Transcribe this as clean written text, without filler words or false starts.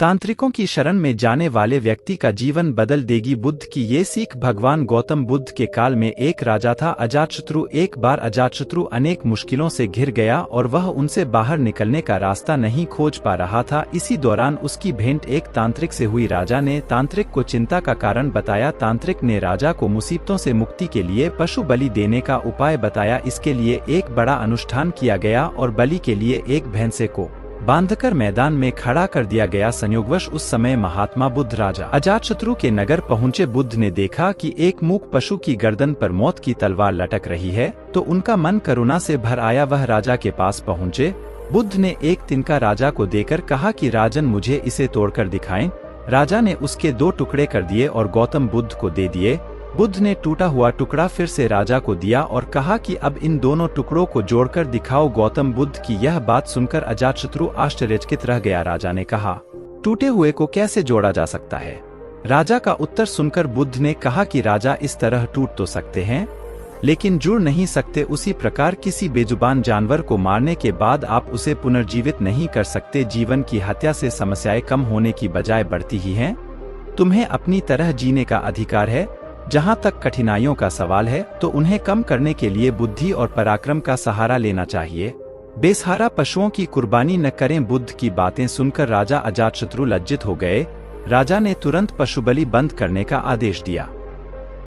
तांत्रिकों की शरण में जाने वाले व्यक्ति का जीवन बदल देगी। बुद्ध की ये सीख। भगवान गौतम बुद्ध के काल में एक राजा था, अजातशत्रु। एक बार अजातशत्रु अनेक मुश्किलों से घिर गया और वह उनसे बाहर निकलने का रास्ता नहीं खोज पा रहा था। इसी दौरान उसकी भेंट एक तांत्रिक से हुई। राजा ने तांत्रिक को चिंता का कारण बताया। तांत्रिक ने राजा को मुसीबतों से मुक्ति के लिए पशु बलि देने का उपाय बताया। इसके लिए एक बड़ा अनुष्ठान किया गया और बलि के लिए एक भैंसे को बांधकर मैदान में खड़ा कर दिया गया। संयोगवश उस समय महात्मा बुद्ध राजा अजातशत्रु के नगर पहुंचे। बुद्ध ने देखा कि एक मूक पशु की गर्दन पर मौत की तलवार लटक रही है, तो उनका मन करुणा से भर आया। वह राजा के पास पहुंचे। बुद्ध ने एक तिनका राजा को देकर कहा कि राजन, मुझे इसे तोड़कर दिखाएं। राजा ने उसके 2 टुकड़े कर दिए और गौतम बुद्ध को दे दिए। बुद्ध ने टूटा हुआ टुकड़ा फिर से राजा को दिया और कहा कि अब इन दोनों टुकड़ों को जोड़कर दिखाओ। गौतम बुद्ध की यह बात सुनकर अजातशत्रु आश्चर्यचकित रह गया। राजा ने कहा, टूटे हुए को कैसे जोड़ा जा सकता है? राजा का उत्तर सुनकर बुद्ध ने कहा कि राजा, इस तरह टूट तो सकते हैं, लेकिन जुड़ नहीं सकते। उसी प्रकार किसी बेजुबान जानवर को मारने के बाद आप उसे पुनर्जीवित नहीं कर सकते। जीवन की हत्या से समस्याएं कम होने की बजाय बढ़ती ही हैं। तुम्हें अपनी तरह जीने का अधिकार है। जहां तक कठिनाइयों का सवाल है, तो उन्हें कम करने के लिए बुद्धि और पराक्रम का सहारा लेना चाहिए। बेसहारा पशुओं की कुर्बानी न करें। बुद्ध की बातें सुनकर राजा अजातशत्रु लज्जित हो गए। राजा ने तुरंत पशु बलि बंद करने का आदेश दिया।